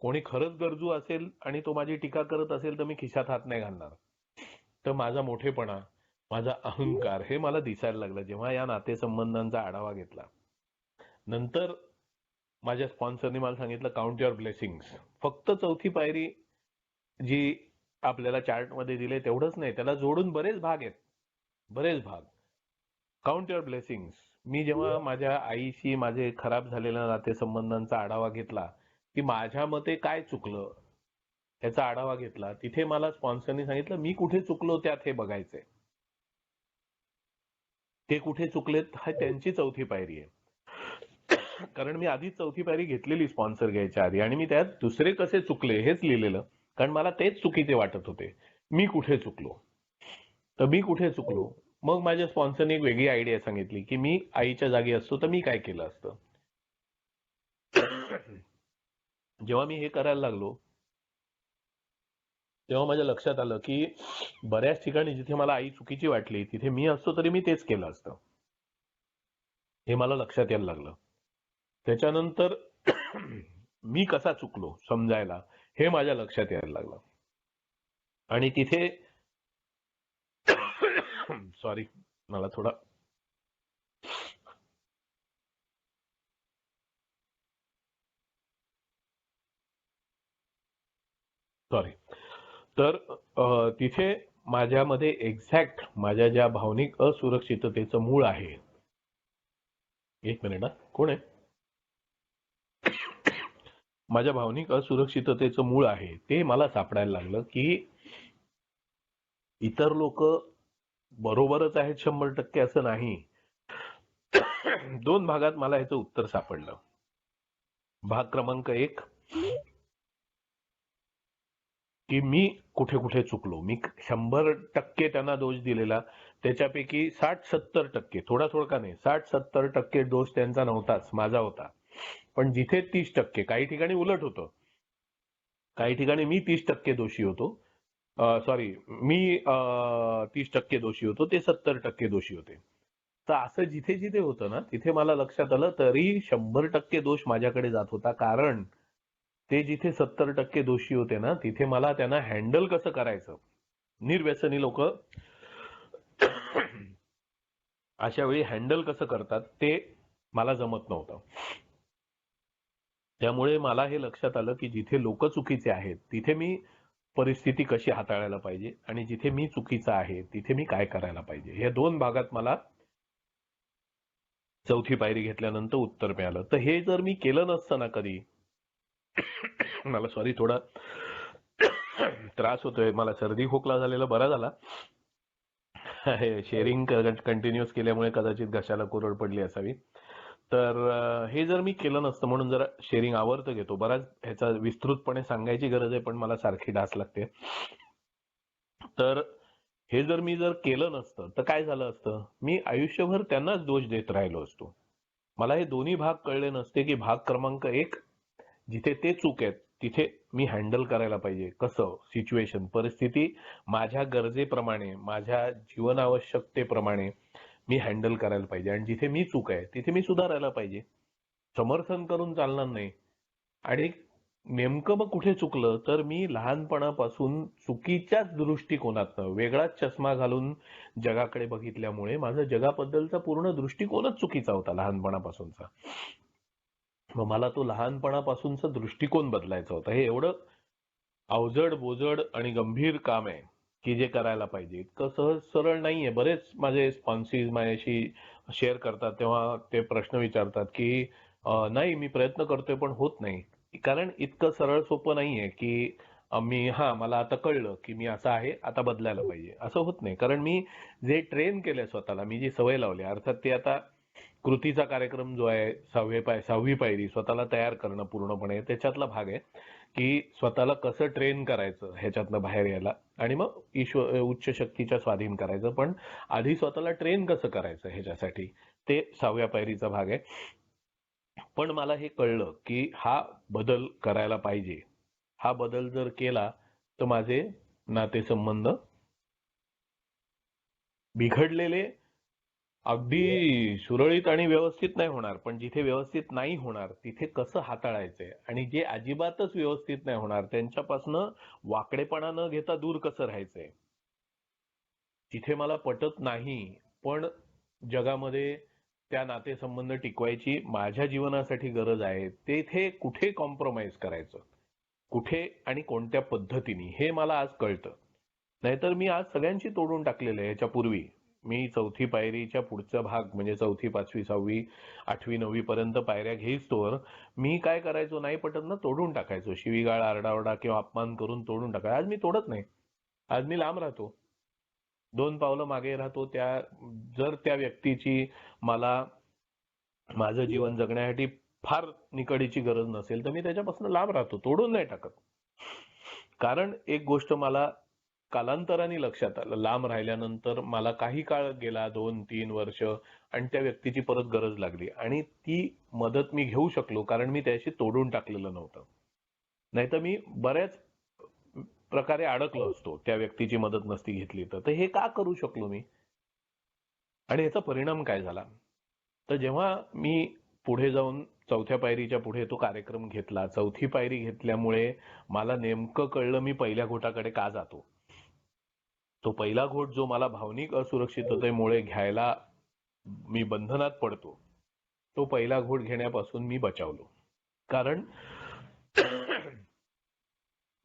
कोणी खरंच गरजू असेल आणि तो माझी टीका करत असेल तर मी खिशात हात नाही घालणार. तर माझा मोठेपणा, माझा अहंकार हे मला दिसायला लागलं जेव्हा या नातेसंबंधांचा आढावा घेतला. नंतर माझ्या स्पॉन्सरनी मला सांगितलं काउंट युअर ब्लेसिंग्स. फक्त चौथी पायरी जी आपल्याला चार्टमध्ये दिले तेवढंच नाही, त्याला जोडून बरेच भाग आहेत. बरेच भाग. Count your blessings. मी जेव्हा माझ्या आईशी माझे खराब झालेल्या नातेसंबंधांचा आढावा घेतला की माझ्या मते काय चुकलं याचा आढावा घेतला, तिथे मला स्पॉन्सरनी सांगितलं मी कुठे चुकलो त्यात हे बघायचंय. ते कुठे चुकलेत हा त्यांची चौथी पायरी आहे. कारण मी आधीच चौथी पायरी घेतलेली स्पॉन्सर घ्यायच्या आधी आणि मी त्यात दुसरे कसे चुकले हेच लिहिलेलं, कारण मला तेच चुकीचे वाटत होते. मी कुठे चुकलो, तर मी कुठे चुकलो. मग माझ्या स्पॉन्सरने एक वेगळी आयडिया सांगितली की मी आईच्या जागी असतो तर मी काय केलं असतं. जेव्हा मी हे करायला लागलो तेव्हा माझ्या लक्षात आलं की बऱ्याच ठिकाणी जिथे मला आई चुकीची वाटली तिथे मी असतो तरी मी तेच केलं असतं, हे मला लक्षात यायला लागलं. त्याच्यानंतर मी कसा चुकलो समजायला हे माझ्या लक्षात यायला लागलं. आणि तिथे सॉरी, मला थोडा सॉरी. तर तिथे माझ्यामध्ये एक्झॅक्ट माझ्या ज्या भावनिक असुरक्षिततेचं मूळ आहे. एक मिनिट हा, कोण आहे? माझ्या भावनिक असुरक्षिततेचं मूळ आहे ते मला सापडायला लागलं की इतर लोक बरोबरच आहेत 100% असं नाही. दोन भागात मला ह्याचं उत्तर सापडलं. भाग क्रमांक 1 की मी कुठे कुठे चुकलो. मी 100% त्यांना दोष दिलेला, त्याच्यापैकी 60-70%, थोडा नाही, 60-70% दोष त्यांचा नव्हताच, माझा होता. पण जिथे 30%, काही ठिकाणी उलट होतं, काही ठिकाणी मी 30% दोषी होतो. सॉरी, मी 30% दोषी होतो, ते 70% दोषी होते. तर असं जिथे जिथे होतं ना तिथे मला लक्षात आलं तरी 100% दोष माझ्याकडे जात होता. कारण ते जिथे 70% दोषी होते ना तिथे मला त्यांना हँडल कसं करायचं, निर्व्यसनी लोक अशा वेळी हँडल कसं करतात ते मला जमत नव्हतं. त्यामुळे मला हे लक्षात आलं की जिथे लोक चुकीचे आहेत तिथे मी परिस्थिती कशी हाताळायला पाहिजे आणि जिथे मी चुकीचा आहे तिथे मी काय करायला पाहिजे. या दोन भागात मला चौथी पायरी घेतल्यानंतर उत्तर मिळालं. तर हे जर मी केलं नसतं ना कधी, मला सॉरी थोडा त्रास होतोय, मला सर्दी खोकला झालेला बरा झाला. शेअरिंग कंटिन्युअस केल्यामुळे कदाचित घशाला कोरड पडली असावी. तर हे जर मी केलं नसतं, म्हणून जरा शेअरिंग आवर्त घेतो, बराच ह्याचा विस्तृतपणे सांगायची गरज आहे पण मला सारखी डास लागते. तर हे जर मी केलं नसतं तर काय झालं असतं, मी आयुष्यभर त्यांनाच दोष देत राहिलो असतो. मला हे दोन्ही भाग कळले नसते की भाग क्रमांक 1 जिथे ते चूक आहेत तिथे मी हँडल करायला पाहिजे, कसं सिच्युएशन परिस्थिती माझ्या गरजेप्रमाणे माझ्या जीवनावश्यकतेप्रमाणे मी हँडल करायला पाहिजे, आणि जिथे मी चूक आहे तिथे मी सुधारायला पाहिजे. समर्थन करून चालणार नाही. आणि नेमकं मग कुठे चुकलं तर मी लहानपणापासून चुकीच्याच दृष्टिकोनातनं वेगळाच चष्मा घालून जगाकडे बघितल्यामुळे माझा जगाबद्दलचा पूर्ण दृष्टिकोनच चुकीचा होता लहानपणापासूनचा. मग मला तो लहानपणापासूनचा दृष्टिकोन बदलायचा होता. हे एवढं अवजड बोजड आणि गंभीर काम आहे की जे करायला पाहिजे, इतकं सहज सरळ नाहीये. बरेच माझे स्पॉन्सीज माझ्याशी शेअर करतात तेव्हा ते प्रश्न विचारतात की नाही, मी प्रयत्न करतोय पण होत नाही. कारण इतकं सरळ सोपं नाहीये की मला आता कळलं की मी असं आहे, आता बदलायला पाहिजे, असं होत नाही. कारण मी जे ट्रेन केलंय स्वतःला, मी जी सवय लावली, अर्थात ते आता कृतीचा कार्यक्रम जो आहे, 6वी पायरी स्वतःला तयार करणं पूर्णपणे त्याच्यातला भाग आहे की स्वतःला कसं ट्रेन करायचं ह्याच्यातनं बाहेर यायला आणि मग उच्च शक्तीच्या स्वाधीन करायचं. पण आधी स्वतःला ट्रेन कसं करायचं ह्याच्यासाठी ते 6व्या पायरीचा भाग आहे. पण मला हे कळलं की हा बदल करायला पाहिजे. हा बदल जर केला तर माझे नातेसंबंध बिघडलेले अगदी सुरळीत आणि व्यवस्थित नाही होणार, पण जिथे व्यवस्थित नाही होणार तिथे कसं हाताळायचंय आणि जे अजिबातच व्यवस्थित नाही होणार त्यांच्यापासनं वाकडेपणा न घेता दूर कसं राहायचंय. जिथे मला पटत नाही पण जगामध्ये त्या नातेसंबंध टिकवायची माझ्या जीवनासाठी गरज आहे, तेथे कुठे कॉम्प्रोमाइज करायचं, कुठे आणि कोणत्या पद्धतीने, हे मला आज कळतं. नाहीतर मी आज सगळ्यांची तोडून टाकलेलं आहे. ह्याच्यापूर्वी मी 4थी पायरीच्या पुढचा भाग म्हणजे 4थी, 5वी, 6वी, 8वी, 9वी पर्यंत पायऱ्या घेईस्तोवर मी काय करायचो, नाही पटत ना तोडून टाकायचो. शिवीगाळ, आरडाओरडा किंवा अपमान करून तोडून टाकायचो. आज मी तोडत नाही. आज मी लांब राहतो, 2 पावलं मागे राहतो. जर त्या व्यक्तीची मला माझं जीवन जगण्यासाठी फार निकडीची गरज नसेल तर मी त्याच्यापासून लांब राहतो, तोडून नाही टाकत. कारण एक गोष्ट मला कालांतराने लक्षात आलं, लांब राहिल्यानंतर मला काही काळ गेला, 2-3 वर्ष, आणि त्या व्यक्तीची परत गरज लागली आणि ती मदत मी घेऊ शकलो कारण मी त्याशी तोडून टाकलेलं नव्हतं. नाहीतर मी बऱ्याच प्रकारे अडकलो असतो त्या व्यक्तीची मदत नसती घेतली तर. हे का करू शकलो मी आणि याचा परिणाम काय झाला. तर जेव्हा मी पुढे जाऊन 4थ्या पायरीच्या पुढे तो कार्यक्रम घेतला, 4थी पायरी घेतल्यामुळे मला नेमकं कळलं मी पहिल्या घोटाकडे का जातो. तो पहिला घोट जो मला भावनिक असुरक्षिततेमुळे घ्यायला मी बंधनात पडतो, तो पहिला घोट घेण्यापासून मी बचावलो. कारण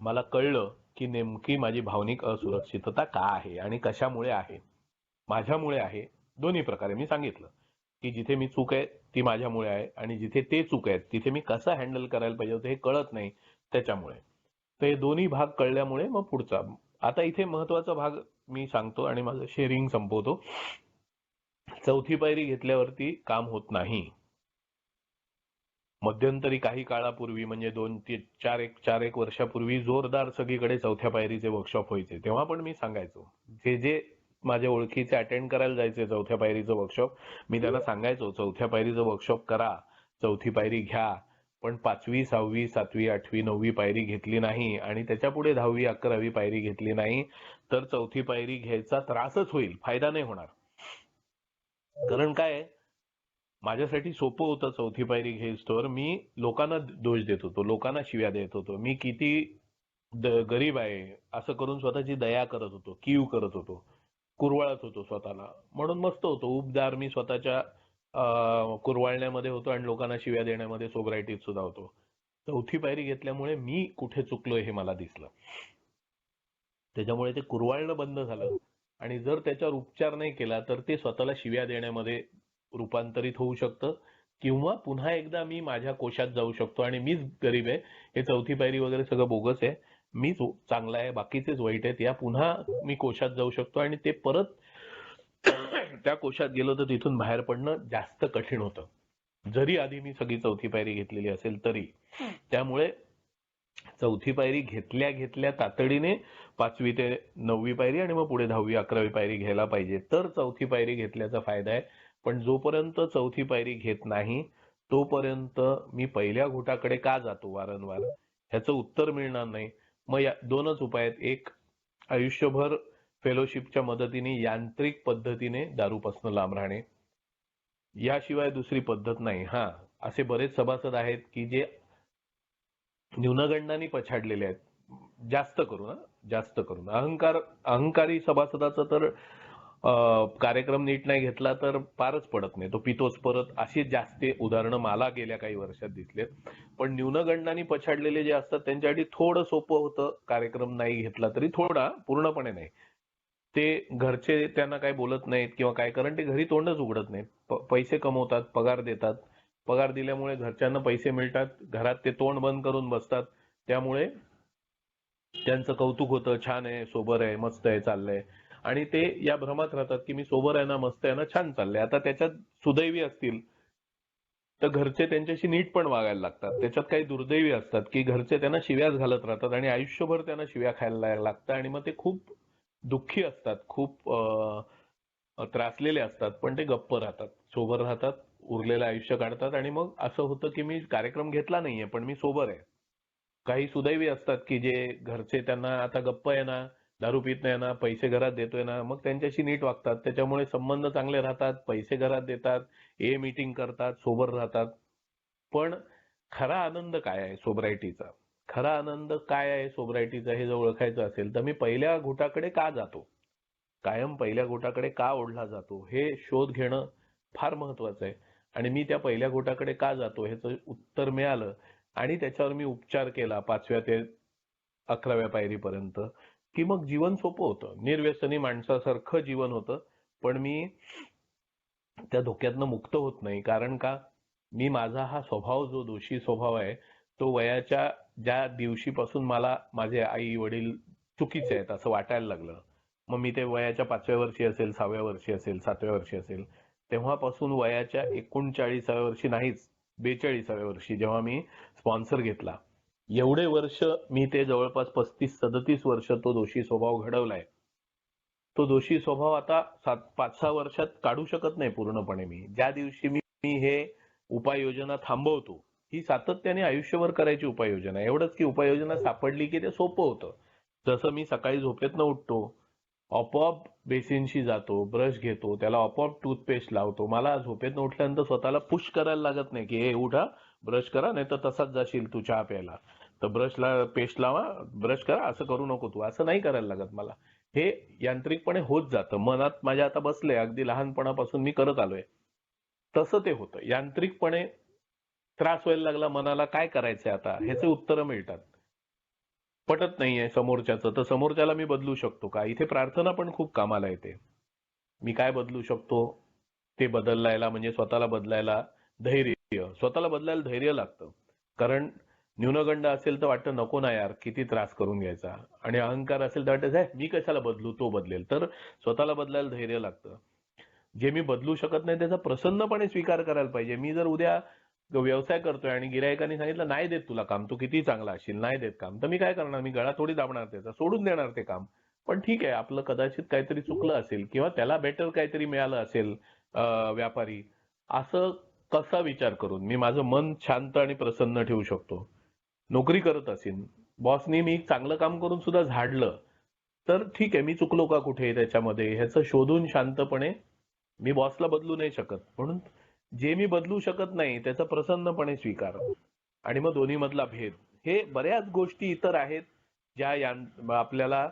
मला कळलं की नेमकी माझी भावनिक असुरक्षितता का आहे आणि कशामुळे आहे. माझ्यामुळे आहे. दोन्ही प्रकारे मी सांगितलं की जिथे मी चूक आहे ती माझ्यामुळे आहे आणि जिथे ते चूक आहेत तिथे मी कसं हँडल करायला पाहिजे होतं हे कळत नाही त्याच्यामुळे. तर हे दोन्ही भाग कळल्यामुळे मग पुढचा. आता इथे महत्वाचा भाग मी सांगतो आणि माझं शेअरिंग संपवतो. 4थी पायरी घेतल्यावरती काम होत नाही. मध्यंतरी काही काळापूर्वी म्हणजे 4 एक वर्षापूर्वी जोरदार सगळीकडे 4थ्या पायरीचे वर्कशॉप व्हायचे. तेव्हा पण मी सांगायचो, जे जे माझ्या ओळखीचे अटेंड करायला जायचे 4थ्या पायरीचं वर्कशॉप, मी त्यांना सांगायचो 4थ्या पायरीचं वर्कशॉप करा, 4थी पायरी घ्या. पण 5वी, 6वी, 7वी, 8वी, 9वी पायरी घेतली नाही आणि त्याच्या पुढे 10वी, 11वी पायरी घेतली नाही तर 4थी पायरी घ्यायचा त्रासच होईल, फायदा नाही होणार. कारण काय, माझ्यासाठी सोपं होतं 4थी पायरी घेईस्तोवर मी लोकांना दोष देत होतो, लोकांना शिव्या देत होतो, मी किती गरीब आहे असं करून स्वतःची दया करत होतो, कीव करत होतो, कुरवाळत होतो स्वतःला. म्हणून मस्त होतो, उबदार मी स्वतःच्या कुरवाळण्यामध्ये होतो आणि लोकांना शिव्या देण्यामध्ये सोबरायटीत सुद्धा होतो. 4थी पायरी घेतल्यामुळे मी कुठे चुकलोय हे मला दिसलं. त्याच्यामुळे ते कुरवाळणं बंद झालं आणि जर त्याच्यावर उपचार नाही केला तर ते स्वतःला शिव्या देण्यामध्ये रूपांतरित होऊ शकतं किंवा पुन्हा एकदा मी माझ्या कोशात जाऊ शकतो आणि मीच गरीब आहे, हे 4थी पायरी वगैरे सगळं बोगस आहे, मीच चांगला आहे, बाकीचेच वाईट आहेत, या पुन्हा मी कोशात जाऊ शकतो आणि ते परत त्या कोशात गेलो तर तिथून बाहेर पडणं जास्त कठीण होतं, जरी आधी मी सगळी 4थी पायरी घेतलेली असेल तरी. त्यामुळे 4थी पायरी घेतल्या घेतल्या तातडीने 5वी ते 9वी पायरी आणि मग पुढे 10वी 11वी पायरी घ्यायला पाहिजे, तर 4थी पायरी घेतल्याचा फायदा आहे. पण जोपर्यंत 4थी पायरी घेत नाही तोपर्यंत मी पहिल्या घोटाकडे का जातो वारंवार ह्याचं उत्तर मिळणार नाही. मग या दोनच उपाय आहेत. एक, आयुष्यभर फेलोशिपच्या मदतीने यांत्रिक पद्धतीने दारूपासून लांब राहणे, याशिवाय दुसरी पद्धत नाही. असे बरेच सभासद आहेत की जे न्यूनगंडाने पछाडलेले आहेत, जास्त करून अहंकारी सभासदाचं तर कार्यक्रम नीट नाही घेतला तर पारच पडत नाही, तो पितोच परत, अशी जास्त उदाहरणं मला गेल्या काही वर्षात दिसलेत. पण न्यूनगंडाने पछाडलेले जे असतात त्यांच्यासाठी थोडं सोपं होतं, कार्यक्रम नाही घेतला तरी थोडा, पूर्णपणे नाही. ते घरचे त्यांना काही बोलत नाहीत किंवा काय, कारण ते घरी तोंडच उघडत नाहीत, पैसे कमवतात, पगार देतात, पगार दिल्यामुळे घरच्यांना पैसे मिळतात, घरात ते तोंड बंद करून बसतात, त्यामुळे त्यांचं कौतुक होतं, छान आहे, सोबर आहे, मस्त आहे, चाललंय. आणि ते या भ्रमात राहतात की मी सोबर आहे ना, मस्त आहे ना, छान चाललंय. आता त्याच्यात सुदैवी असतील तर घरचे त्यांच्याशी नीट पण वागायला लागतात. त्याच्यात काही दुर्दैवी असतात की घरचे त्यांना शिव्याच घालत राहतात आणि आयुष्यभर त्यांना शिव्या खायला लागतं आणि मग ते खूप दुःखी असतात, खूप त्रासलेले असतात, पण ते गप्प राहतात, सोबर राहतात, उरलेलं आयुष्य काढतात. आणि मग असं होतं की मी कार्यक्रम घेतला नाहीये पण मी सोबर आहे. काही सुदैवी असतात की जे घरचे त्यांना आता गप्प आहे ना, दारू पित नाही ना, पैसे घरात देतोय ना, मग त्यांच्याशी नीट वागतात, त्याच्यामुळे संबंध चांगले राहतात, पैसे घरात देतात, मीटिंग करतात, सोबर राहतात. पण खरा आनंद काय आहे सोबरायटीचा, खरा आनंद काय आहे सोबरायटीचा हे जर ओळखायचं असेल तर मी पहिल्या घोटाकडे का जातो, कायम पहिल्या घोटाकडे का ओढला जातो हे शोध घेणं फार महत्वाचं आहे. आणि मी त्या पहिल्या घोटाकडे का जातो ह्याचं उत्तर मिळालं आणि त्याच्यावर मी उपचार केला 5व्या ते 11व्या पायरीपर्यंत, की मग जीवन सोपं होतं, निर्व्यसनी माणसासारखं जीवन होतं. पण मी त्या धोक्यातनं मुक्त होत नाही. कारण का, मी माझा हा स्वभाव जो दोषी स्वभाव आहे तो वयाच्या ज्या दिवशीपासून मला माझे आई वडील चुकीचे आहेत असं वाटायला लागलं, मग मी ते वयाच्या 5व्या वर्षी असेल, 6व्या वर्षी असेल, 7व्या वर्षी असेल, तेव्हापासून वयाच्या 39व्या वर्षी नाहीच, 42व्या वर्षी जेव्हा मी स्पॉन्सर घेतला, एवढे वर्ष मी ते जवळपास 35-37 वर्ष तो दोषी स्वभाव घडवलाय. तो दोषी स्वभाव आता 5-6 वर्षात काढू शकत नाही पूर्णपणे मी. ज्या दिवशी मी हे उपाययोजना थांबवतो, ही सातत्याने आयुष्यभर करायची उपाययोजना आहे. एवढंच की उपाययोजना सापडली की ते सोपं होतं. जसं मी सकाळी झोपेतनं उठतो, आपोआप बेसिनशी जातो, ब्रश घेतो, त्याला आपोआप टूथपेस्ट लावतो. मला झोपेतनं उठल्यानंतर स्वतःला पुश करायला लागत नाही की हे उठा, ब्रश करा, नाही तर तसाच जाशील तू चहा प्यायला. तर ब्रशला पेस्ट लावा, ब्रश करा, असं करू नको तू, असं नाही करायला लागत मला. हे यांत्रिकपणे होत जातं, मनात माझ्या आता बसलंय, अगदी लहानपणापासून मी करत आलोय. तसं ते होतं यांत्रिकपणे. त्रास व्हायला लागला मनाला, काय करायचंय आता, ह्याचे उत्तरं मिळतात. पटत नाहीये समोरच्याचं, तर समोरच्याला मी बदलू शकतो का, इथे प्रार्थना पण खूप कामाला येते. मी काय बदलू शकतो ते बदलायला, म्हणजे स्वतःला बदलायला धैर्य, स्वतःला बदलायला धैर्य लागतं. कारण न्यूनगंड असेल तर वाटतं नको ना यार, किती त्रास करून घ्यायचा, आणि अहंकार असेल तर वाटतं मी कशाला बदलू, तो बदलेल. तर स्वतःला बदलायला धैर्य लागतं. जे मी बदलू शकत नाही त्याचा प्रसन्नपणे स्वीकार करायला पाहिजे. मी जर उद्या व्यवसाय करतोय आणि गिरायकाने सांगितलं नाही देत तुला काम, तू किती चांगला असशील, नाही देत काम, तर मी काय करणार, मी गळा थोडी दाबणार त्याचा, सोडून देणार ते काम. पण ठीक आहे, आपलं कदाचित काहीतरी चुकलं असेल किंवा त्याला बेटर काहीतरी मिळालं असेल, व्यापारी, असं कसा विचार करून मी माझं मन शांत आणि प्रसन्न ठेवू शकतो. नोकरी करत असेल, बॉसनी मी चांगलं काम करून सुद्धा झाडलं, तर ठीक आहे, मी चुकलो का कुठे त्याच्यामध्ये ह्याचं शोधून शांतपणे, मी बॉसला बदलू नाही शकत, म्हणून जे मी बदलू शकत नाही त्याचा प्रसन्नपणे स्वीकार. आणि मग दोन्ही मधला भेद, हे बऱ्याच गोष्टी इतर आहेत ज्या आपल्याला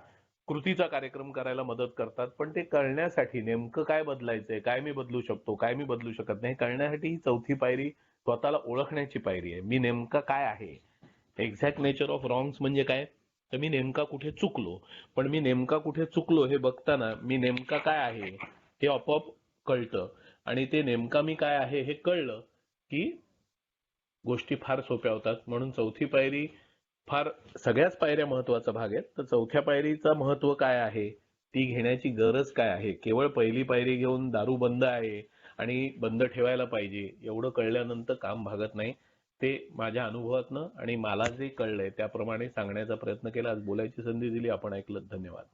कृतीचा कार्यक्रम करायला मदत करतात. पण ते कळण्यासाठी नेमकं काय बदलायचंय, काय मी बदलू शकतो, काय मी बदलू शकत नाही, कळण्यासाठी ही चौथी पायरी स्वतःला ओळखण्याची पायरी आहे. मी नेमका काय आहे, एक्झॅक्ट नेचर ऑफ रॉंग्स म्हणजे काय, तर मी नेमका कुठे चुकलो. पण मी नेमका कुठे चुकलो हे बघताना मी नेमका काय आहे हे आपोआप कळतं. आणि ते नेमका मी काय आहे हे कळलं की गोष्टी फार सोप्या होतात. म्हणून चौथी पायरी फार, सगळ्याच पायऱ्या महत्वाचा भाग आहेत, तर चौथ्या पायरीचं महत्व काय आहे, ती घेण्याची गरज काय आहे. केवळ पहिली पायरी घेऊन दारू बंद आहे आणि बंद ठेवायला पाहिजे एवढं कळल्यानंतर काम भागत नाही. ते माझ्या अनुभवातनं आणि मला जे कळलंय त्याप्रमाणे सांगण्याचा प्रयत्न केला. आज बोलायची संधी दिली, आपण ऐकलं, धन्यवाद.